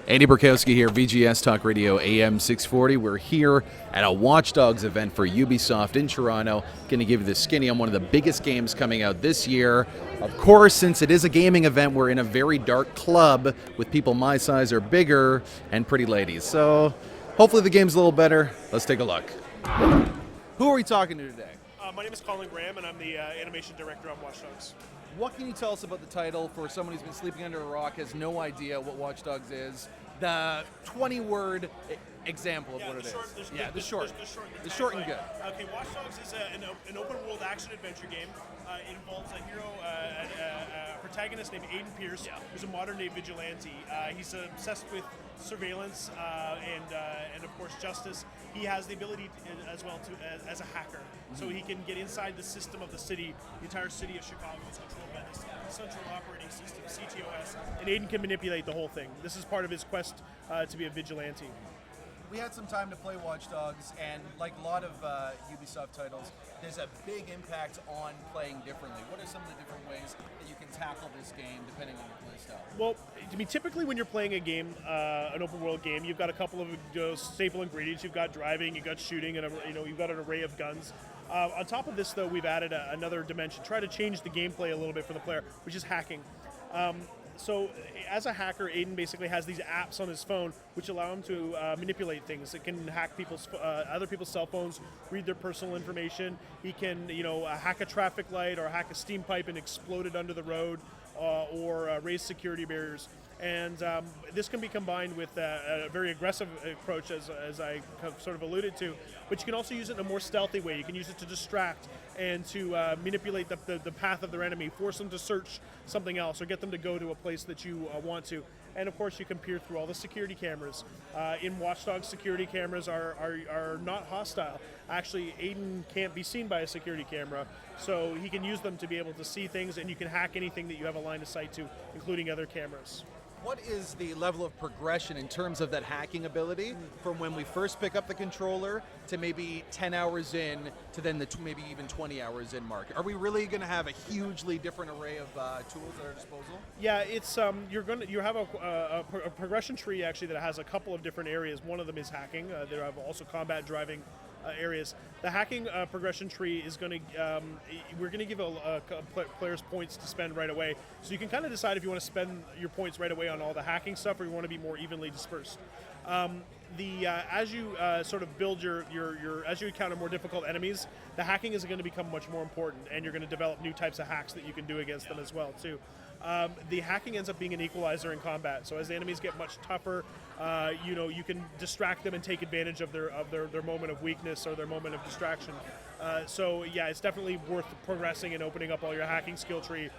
Andy Borkowski here, VGS Talk Radio AM 640. We're here at a Watch Dogs event for Ubisoft in Toronto. Going to give you the skinny on one of the biggest games coming out this year. Of course, since it is a gaming event, we're in a very dark club with people my size or bigger and pretty ladies. So hopefully the game's a little better. Let's take a look. Who are we talking to today? My name is Colin Graham, and I'm the animation director on Watch Dogs. What can you tell us about the title for someone who's been sleeping under a rock, has no idea what Watch Dogs is? The 20-word example of what it is. The short and good. Okay, Watch Dogs is an open-world action-adventure game. It involves a hero, a protagonist named Aiden Pierce, who's a modern-day vigilante. He's obsessed with surveillance and of course, justice. He has the ability as well to as a hacker, so he can get inside the system of the city. The entire city of Chicago is controlled by this central operating system, CTOS, and Aiden can manipulate the whole thing. This is part of his quest to be a vigilante. We had some time to play Watch Dogs, and like a lot of Ubisoft titles, there's a big impact on playing differently. What are some of the different ways that you can tackle this game depending on your play style? Well, I mean, typically when you're playing a game, an open world game, you've got a couple of staple ingredients. You've got driving, you've got shooting, and you've got an array of guns. On top of this, though, we've added another dimension, try to change the gameplay a little bit for the player, which is hacking. So as a hacker, Aiden basically has these apps on his phone which allow him to manipulate things. It can hack other people's cell phones, read their personal information. He can, hack a traffic light or hack a steam pipe and explode it under the road, or raise security barriers. And this can be combined with a very aggressive approach, as I sort of alluded to. But you can also use it in a more stealthy way. You can use it to distract and to manipulate the path of their enemy, force them to search something else, or get them to go to a place that you want to. And of course, you can peer through all the security cameras. In Watch Dogs, security cameras are not hostile. Actually, Aiden can't be seen by a security camera, so he can use them to be able to see things, and you can hack anything that you have a line of sight to, including other cameras. What is the level of progression in terms of that hacking ability from when we first pick up the controller to maybe 10 hours in to then maybe even 20 hours in mark? Are we really going to have a hugely different array of tools at our disposal? Yeah, it's you have a progression tree actually that has a couple of different areas. One of them is hacking. There are also combat, driving areas. The hacking progression tree is going to, we're going to give players points to spend right away. So you can kind of decide if you want to spend your points right away on all the hacking stuff, or you want to be more evenly dispersed. As you sort of build as you encounter more difficult enemies, the hacking is going to become much more important, and you're going to develop new types of hacks that you can do against them as well too. The hacking ends up being an equalizer in combat. So as the enemies get much tougher, you can distract them and take advantage of their moment of weakness or their moment of distraction. So yeah, it's definitely worth progressing and opening up all your hacking skill tree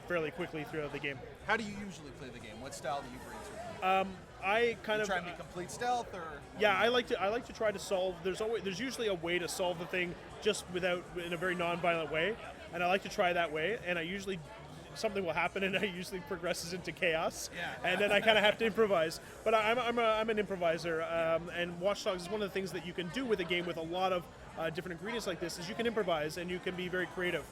fairly quickly throughout the game. How do you usually play the game? What style do you bring to it? I kind of try and be complete stealth, or yeah, I like to try to solve. There's usually a way to solve the thing just in a very non-violent way, and I like to try that way. And I usually something will happen, and it usually progresses into chaos, and then I kind of have to improvise. But I'm an improviser, and Watch Dogs is one of the things that you can do with a game with a lot of different ingredients like this. Is you can improvise and you can be very creative.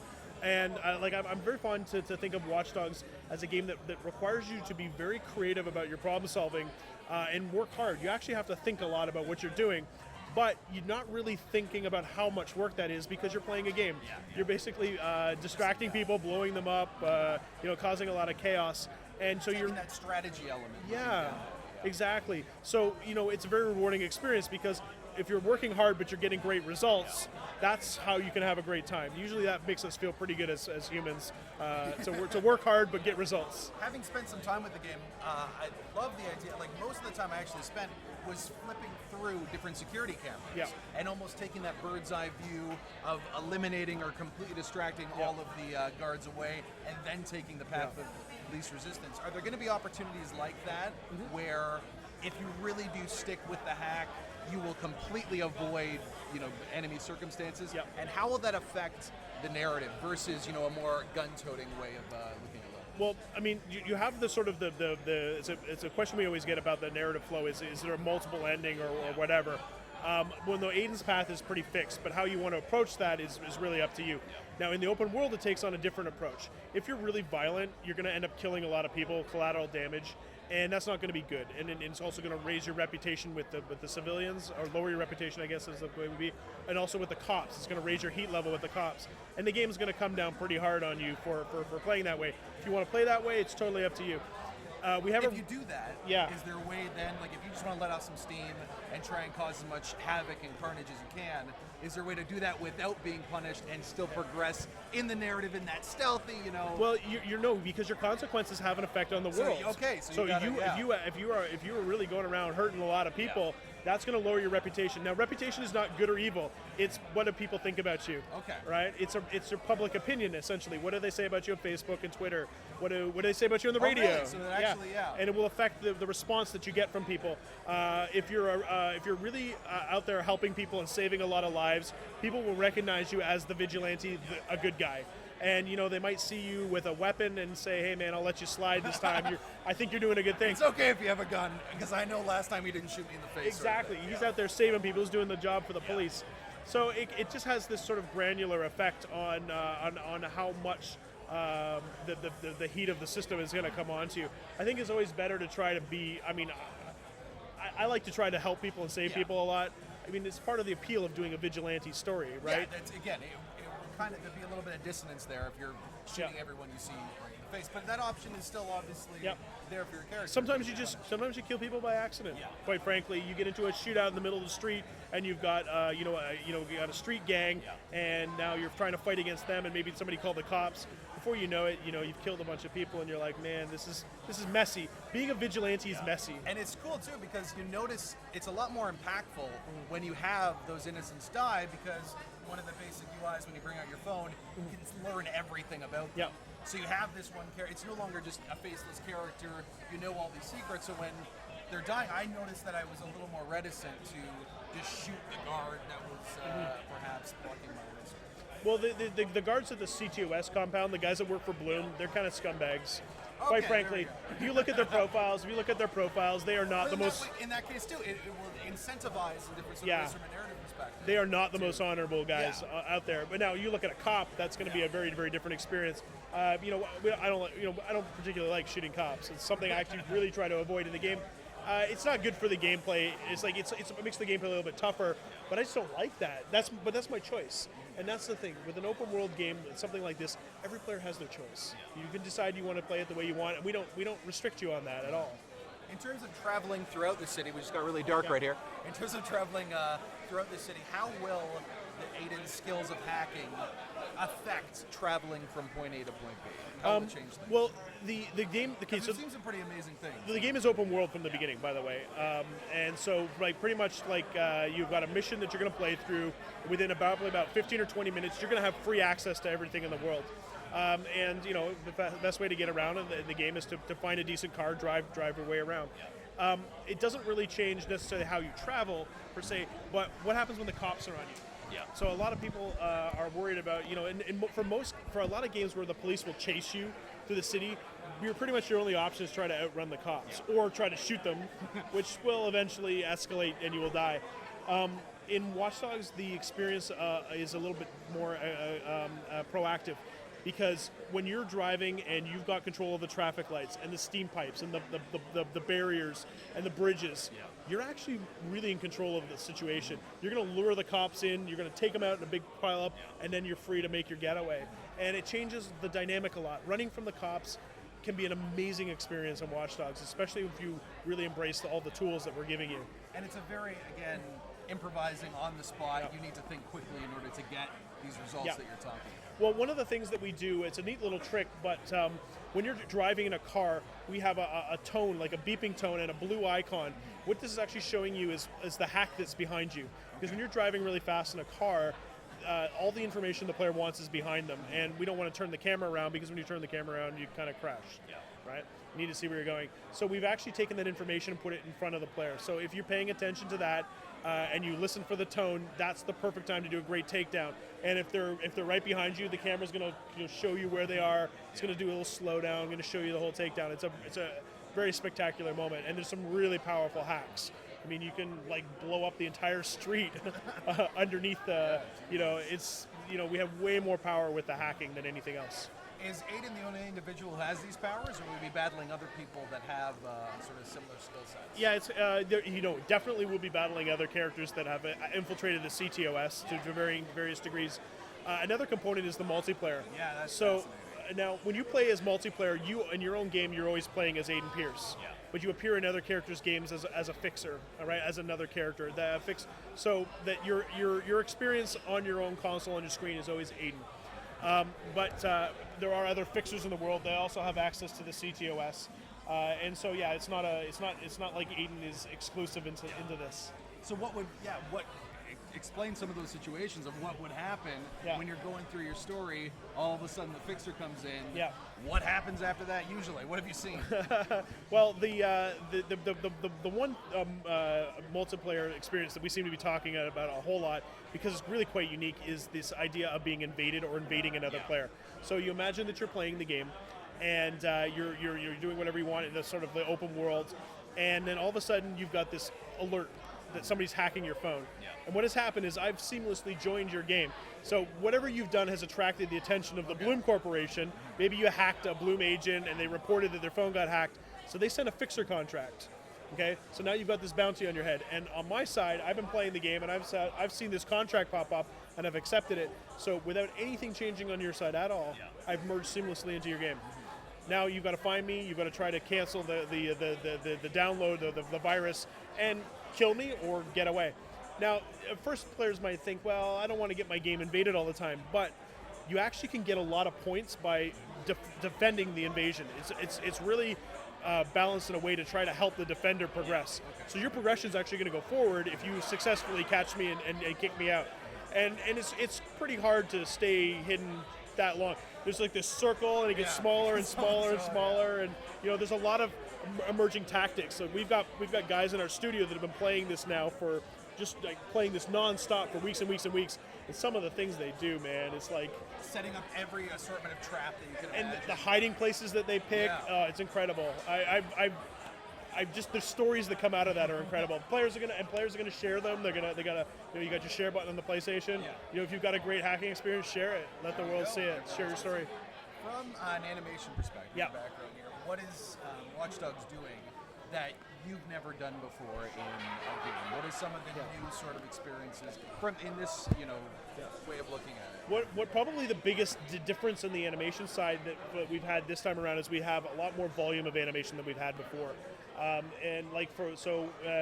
And I'm very fond to think of Watch Dogs as a game that requires you to be very creative about your problem solving and work hard. You actually have to think a lot about what you're doing, but you're not really thinking about how much work that is because you're playing a game. You're basically distracting people, blowing them up, causing a lot of chaos. And so you're that strategy element. Yeah, exactly. So, it's a very rewarding experience because if you're working hard but you're getting great results, that's how you can have a great time. Usually that makes us feel pretty good as humans, to work hard but get results. Having spent some time with the game, I love the idea, like most of the time I actually spent was flipping through different security cameras and almost taking that bird's eye view of eliminating or completely distracting all of the guards away and then taking the path of least resistance. Are there going to be opportunities like that where if you really do stick with the hack, you will completely avoid, enemy circumstances? And how will that affect the narrative versus, a more gun-toting way of looking at it? Well, I mean, you have the sort of it's a question we always get about the narrative flow. Is there a multiple ending or whatever? Well, no, Aiden's path is pretty fixed, but how you want to approach that is really up to you. Now, in the open world, it takes on a different approach. If you're really violent, you're going to end up killing a lot of people, collateral damage, and that's not going to be good. And it's also going to raise your reputation with the civilians, or lower your reputation, I guess is the way it would be, and also with the cops. It's going to raise your heat level with the cops, and the game's going to come down pretty hard on you for playing that way. If you want to play that way, it's totally up to you. If you do that, yeah. Is there a way then, like if you just want to let off some steam and try and cause as much havoc and carnage as you can, is there a way to do that without being punished and still progress in the narrative in that stealthy, Well, you know, because your consequences have an effect on the world. Okay, so if you are really going around hurting a lot of people, that's going to lower your reputation. Now, reputation is not good or evil. It's what do people think about you. Okay. Right? It's your public opinion, essentially. What do they say about you on Facebook and Twitter? What do they say about you on the radio? Really? So that actually, And it will affect the response that you get from people. If you're really out there helping people and saving a lot of lives, people will recognize you as the vigilante, a good guy. And they might see you with a weapon and say, "Hey, man, I'll let you slide this time. I think you're doing a good thing." It's okay if you have a gun, because I know last time he didn't shoot me in the face. Exactly. He's out there saving people. He's doing the job for the police. So it just has this sort of granular effect on how much the heat of the system is going to come onto you. I think it's always better to try to be. I mean, I like to try to help people and save people a lot. I mean, it's part of the appeal of doing a vigilante story, right? Yeah, that's again. There'd be a little bit of dissonance there if you're shooting everyone you see right in the face, but that option is still obviously there for your character. Sometimes you kill people by accident. Quite frankly, you get into a shootout in the middle of the street, and you've got you got a street gang, and now you're trying to fight against them, and maybe somebody called the cops. Before you know it, you've killed a bunch of people, and you're like, man, this is messy. Being a vigilante is messy. And it's cool too, because you notice it's a lot more impactful when you have those innocents die, because one of the basic UIs when you bring out your phone, you can learn everything about them. So you have this one character. It's no longer just a faceless character. You know all these secrets. So when they're dying, I noticed that I was a little more reticent to just shoot the guard that was perhaps blocking my wrist. Well, the guards at the CTOS compound, the guys that work for Bloom, they're kind of scumbags. Quite frankly, if you look at their profiles, they are not the most. In that case, too, it will incentivize the difference of this from a narrative perspective. They are not the most honorable guys out there. But now you look at a cop, that's going to be a very, very different experience. I don't particularly like shooting cops. It's something I actually really try to avoid in the game. It's not good for the gameplay. It's like it makes the gameplay a little bit tougher, but I just don't like that. That's my choice. And that's the thing with an open world game, something like this. Every player has their choice. You can decide you want to play it the way you want, and we don't restrict you on that at all. In terms of traveling throughout the city, we just got really dark right here. In terms of traveling throughout the city, how will the Aiden's skills of hacking affect traveling from point A to point B? How will it change things? Well, the game. It seems a pretty amazing thing. The game is open world from the beginning, by the way, and so pretty much you've got a mission that you're going to play through within about 15 or 20 minutes. You're going to have free access to everything in the world. And the best way to get around in the game is to find a decent car, drive your way around. It doesn't really change necessarily how you travel per se, but what happens when the cops are on you? So a lot of people are worried about for a lot of games where the police will chase you through the city, pretty much your only option is try to outrun the cops or try to shoot them, which will eventually escalate and you will die. In Watch Dogs, the experience is a little bit more proactive. Because when you're driving and you've got control of the traffic lights and the steam pipes and the barriers and the bridges, you're actually really in control of the situation. You're going to lure the cops in, you're going to take them out in a big pile up, and then you're free to make your getaway. And it changes the dynamic a lot. Running from the cops can be an amazing experience in Watch Dogs, especially if you really embrace all the tools that we're giving you. And it's a very, again, improvising on the spot. You need to think quickly in order to get these results that you're talking about. Well, one of the things that we do, it's a neat little trick, but when you're driving in a car, we have a tone, like a beeping tone and a blue icon. What this is actually showing you is the hack that's behind you. Because when you're driving really fast in a car, all the information the player wants is behind them, and we don't want to turn the camera around, because when you turn the camera around, you kind of crash, right? You need to see where you're going. So we've actually taken that information and put it in front of the player. So if you're paying attention to that, and you listen for the tone, that's the perfect time to do a great takedown. And if they're right behind you, the camera's going to show you where they are. It's going to do a little slowdown, going to show you the whole takedown. It's a very spectacular moment, and there's some really powerful hacks. I mean, you can blow up the entire street underneath the. We have way more power with the hacking than anything else. Is Aiden the only individual who has these powers, or will we be battling other people that have sort of similar skill sets? Yeah, it's definitely we'll be battling other characters that have infiltrated the CTOS to various degrees. Another component is the multiplayer. Yeah, that's so. fascinating. Now, when you play as multiplayer, you in your own game, you're always playing as Aiden Pierce. Yeah. But you appear in other characters' games as a fixer, all right, as another character that so that your experience on your own console on your screen is always Aiden. But there are other fixers in the world. They also have access to the CTOS, and so yeah, it's not like Aiden is exclusive into this. So what explain some of those situations of what would happen when you're going through your story, all of a sudden the fixer comes in. Yeah. What happens after that usually? What have you seen? Well, the one multiplayer experience that we seem to be talking about a whole lot, because it's really quite unique, is this idea of being invaded or invading another player. So you imagine that you're playing the game, and you're doing whatever you want in the sort of the open world, and then all of a sudden you've got this alert that somebody's hacking your phone. Yeah. And what has happened is I've seamlessly joined your game. So whatever you've done has attracted the attention of the Bloom Corporation. Maybe you hacked a Bloom agent and they reported that their phone got hacked. So they sent a fixer contract. Okay, so now you've got this bounty on your head. And on my side, I've been playing the game and I've seen this contract pop up and I've accepted it. So without anything changing on your side at all, I've merged seamlessly into your game. Now you've got to find me. You've got to try to cancel the download, the virus, and kill me or get away. Now, at first players might think, well, I don't want to get my game invaded all the time, but you actually can get a lot of points by defending the invasion. It's really balanced in a way to try to help the defender progress. So your progression is actually going to go forward if you successfully catch me and kick me out. And it's pretty hard to stay hidden that long. There's like this circle, and it gets smaller and smaller and smaller, and there's a lot of emerging tactics. So we've got guys in our studio that have been playing this now for just like playing this non-stop for weeks and weeks and weeks. And some of the things they do, man, it's like setting up every assortment of trap that you can imagine. And the hiding places that they pick, it's incredible. I just the stories that come out of that are incredible. Players are gonna share them. They gotta you got your share button on the PlayStation. If you've got a great hacking experience, share it. Let the world see it. Share your story. From an animation perspective, background here, what is Watch Dogs doing that you've never done before in a game? What is some of the new sort of experiences in this way of looking at it? What probably the biggest difference in the animation side that we've had this time around is we have a lot more volume of animation than we've had before.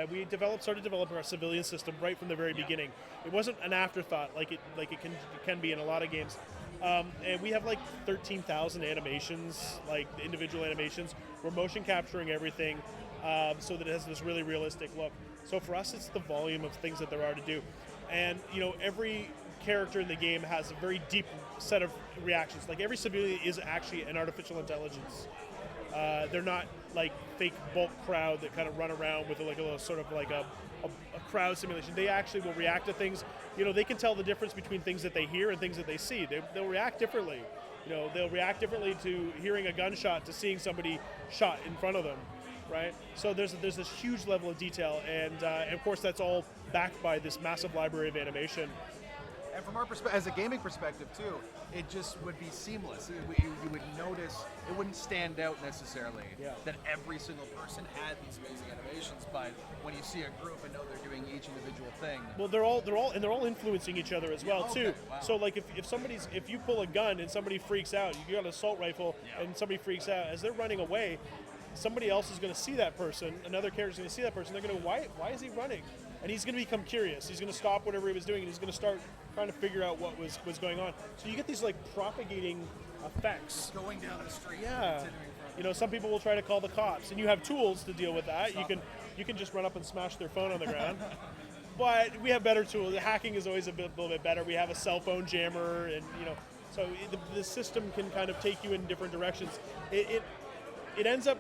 We started developing our civilian system right from the very beginning. It wasn't an afterthought like it can be in a lot of games. And we have like 13,000 animations, like individual animations. We're motion capturing everything so that it has this really realistic look. So for us, it's the volume of things that there are to do. And every character in the game has a very deep set of reactions. Like every civilian is actually an artificial intelligence. They're not like fake bulk crowd that kind of run around with like a little sort of like a crowd simulation. They actually will react to things. They can tell the difference between things that they hear and things that they see. They'll react differently. They'll react differently to hearing a gunshot to seeing somebody shot in front of them, right? So there's this huge level of detail, and of course that's all backed by this massive library of animation. And from our perspective, as a gaming perspective too, it just would be seamless. You would notice, it wouldn't stand out necessarily that every single person had these amazing animations, but when you see a group and know they're doing each individual thing. Well, they're all influencing each other as well too. Wow. So like if you pull a gun and somebody freaks out, you got an assault rifle and somebody freaks out, as they're running away, somebody else is going to see that person, another character's going to see that person, they're going to go, why is he running? And he's going to become curious. He's going to stop whatever he was doing and he's going to start trying to figure out what was going on. So you get these like propagating effects. Going down the street. Yeah. Some people will try to call the cops, and you have tools to deal with that. You can just run up and smash their phone on the ground. But we have better tools. The hacking is always a little bit better. We have a cell phone jammer, and so the system can kind of take you in different directions. It ends up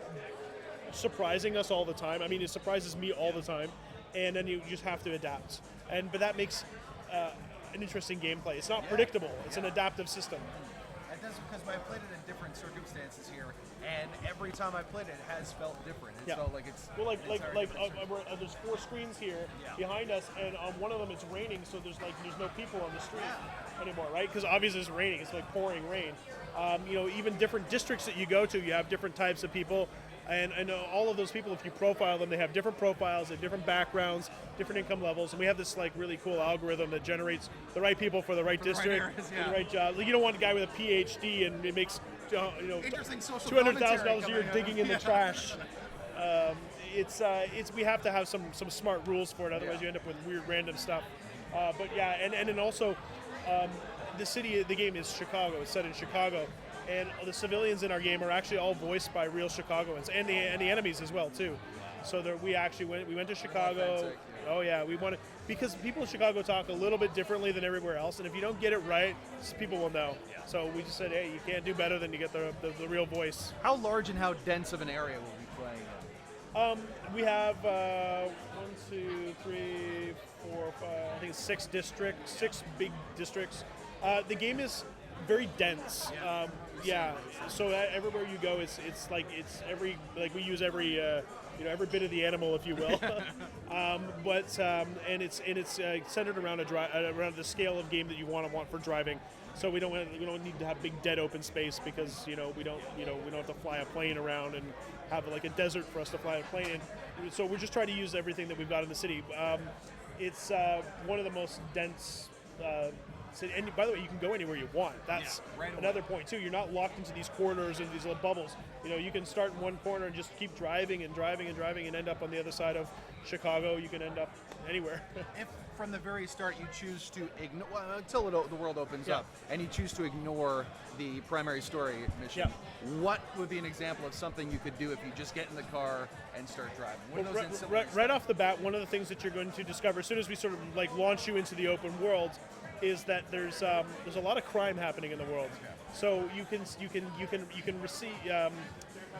surprising us all the time. I mean, it surprises me all the time, and then you just have to adapt. But that makes an interesting gameplay. It's not predictable. It's an adaptive system. It does is because I've played it in different circumstances here, and every time I played it, it has felt different. It felt like it's there's 4 screens here behind us, and on one of them it's raining, so there's no people on the street anymore, right? Because obviously it's raining, it's like pouring rain. Even different districts that you go to, you have different types of people. And all of those people, if you profile them, they have different profiles and different backgrounds, different income levels, and we have this really cool algorithm that generates the right people for the right district, the right job. You don't want a guy with a PhD and it makes $200,000 a year digging in the trash. We have to have some smart rules for it, otherwise you end up with weird random stuff. And then also the game is Chicago. It's set in Chicago. And the civilians in our game are actually all voiced by real Chicagoans, and the enemies as well too. So we went to Chicago. Oh yeah, we wanted, because people in Chicago talk a little bit differently than everywhere else, and if you don't get it right, people will know. So we just said, hey, you can't do better than to get the real voice. How large and how dense of an area will we play in? We have 1, 2, 3, 4, 5. I think it's 6 districts, 6 big districts. The game is very dense. So everywhere you go, it's every, we use every every bit of the animal, if you will. And it's centered around around the scale of game that you want for driving. So we don't need to have big dead open space, because we don't have to fly a plane around and have a desert for us to fly a plane in. So we're just trying to use everything that we've got in the city. It's one of the most dense. And by the way, you can go anywhere you want. That's another point too. You're not locked into these corners and these little bubbles. You can start in one corner and just keep driving and driving and driving and end up on the other side of Chicago. You can end up anywhere. If from the very start you choose to ignore, until the world opens up, and you choose to ignore the primary story mission, what would be an example of something you could do if you just get in the car and start driving? What are those right off the bat, one of the things that you're going to discover as soon as we sort of launch you into the open world is that there's a lot of crime happening in the world. So you can receive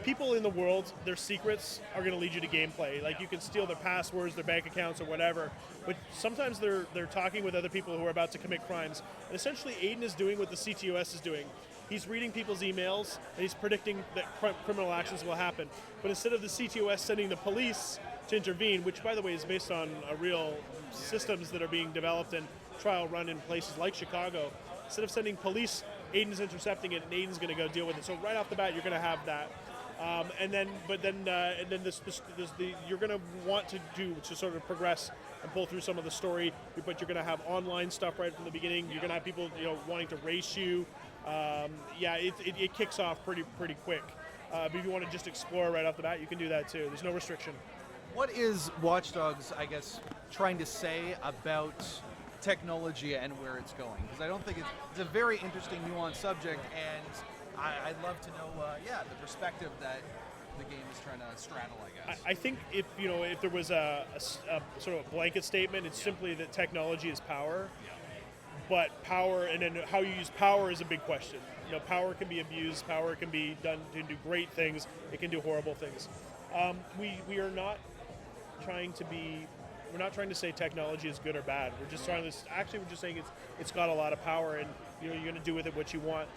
people in the world. Their secrets are going to lead you to gameplay. You can steal their passwords, their bank accounts, or whatever. But sometimes they're talking with other people who are about to commit crimes. And essentially, Aiden is doing what the CTOS is doing. He's reading people's emails and he's predicting that criminal actions will happen. But instead of the CTOS sending the police to intervene, which by the way is based on real systems that are being developed and trial run in places like Chicago, instead of sending police, Aiden's intercepting it and Aiden's going to go deal with it. So right off the bat, you're going to have that. You're going to want to sort of progress and pull through some of the story, but you're going to have online stuff right from the beginning. You're going to have people wanting to race you. It kicks off pretty quick. But if you want to just explore right off the bat, you can do that too. There's no restriction. What is Watch Dogs, I guess, trying to say about technology and where it's going? Because I don't think it's a very interesting, nuanced subject, and I'd love to know, the perspective that the game is trying to straddle, I guess. I think if there was a sort of a blanket statement, it's simply that technology is power. But power, and then how you use power is a big question. Power can be abused. Power can be done to do great things. It can do horrible things. We are not trying to be. We're not trying to say technology is good or bad. We're just trying to. Actually, we're just saying it's got a lot of power, and you're going to do with it what you want.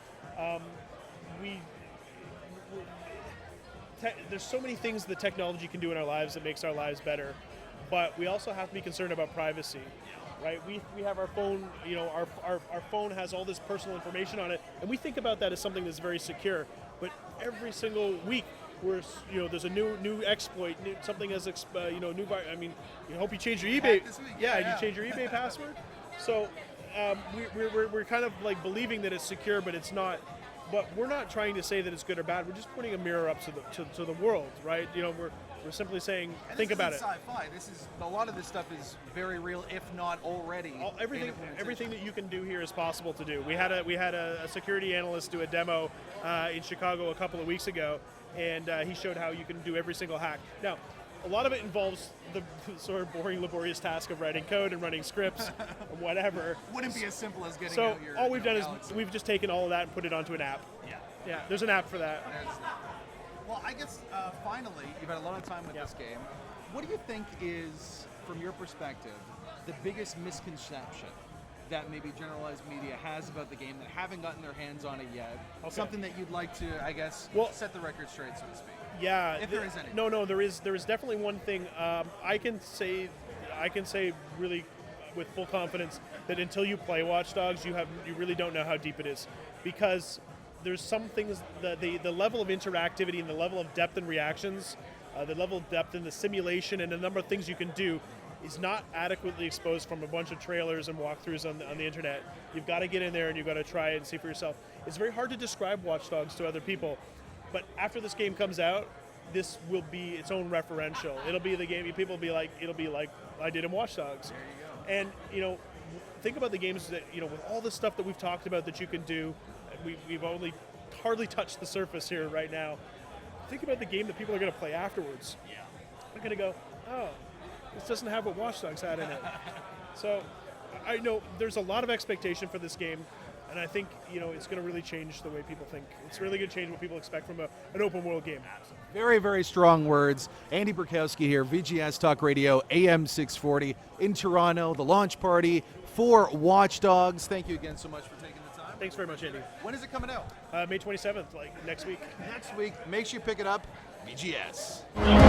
There's so many things that technology can do in our lives that makes our lives better, but we also have to be concerned about privacy. Right, we have our phone. Our phone has all this personal information on it, and we think about that as something that's very secure. But every single week, there's a new exploit, something as new. I mean, you hope you change your eBay. You change your eBay password. So we're kind of believing that it's secure, but it's not. But we're not trying to say that it's good or bad. We're just putting a mirror up to the world, right? We're simply saying, think about it. Sci-fi. A lot of this stuff is very real, if not already. Everything that you can do here is possible to do. We had a security analyst do a demo in Chicago a couple of weeks ago, and he showed how you can do every single hack. Now, a lot of it involves the sort of boring, laborious task of writing code and running scripts or whatever. Wouldn't be as simple as getting out your. So all we've done is we've just taken all of that and put it onto an app. Yeah. There's an app for that. Well, I guess finally, you've had a lot of time with this game. What do you think is, from your perspective, the biggest misconception that maybe generalized media has about the game that haven't gotten their hands on it yet? Okay. Something that you'd like to, I guess, set the record straight, so to speak. Yeah. If there is any. No, there is definitely one thing. I can say really with full confidence that until you play Watch Dogs, you really don't know how deep it is, because there's some things that the level of interactivity and the level of depth and reactions, the level of depth in the simulation and the number of things you can do is not adequately exposed from a bunch of trailers and walkthroughs on the internet. You've got to get in there and you've got to try it and see for yourself. It's very hard to describe Watch Dogs to other people, but after this game comes out, this will be its own referential. It'll be the game. People will be like, it'll be like I did in Watch Dogs. There you go. And think about the games that with all the stuff that we've talked about that you can do. We've only hardly touched the surface here right now. Think about the game that people are going to play afterwards. Yeah. They're going to go, oh, this doesn't have what Watch Dogs had in it. So I know there's a lot of expectation for this game, and I think it's going to really change the way people think. It's really going to change what people expect from an open world game. Very, very strong words. Andy Borkowski here, VGS Talk Radio, AM 640 in Toronto, the launch party for Watch Dogs. Thank you again so much for taking the time. Thanks very much, Andy. When is it coming out? May 27th, like next week. Next week. Make sure you pick it up. VGS.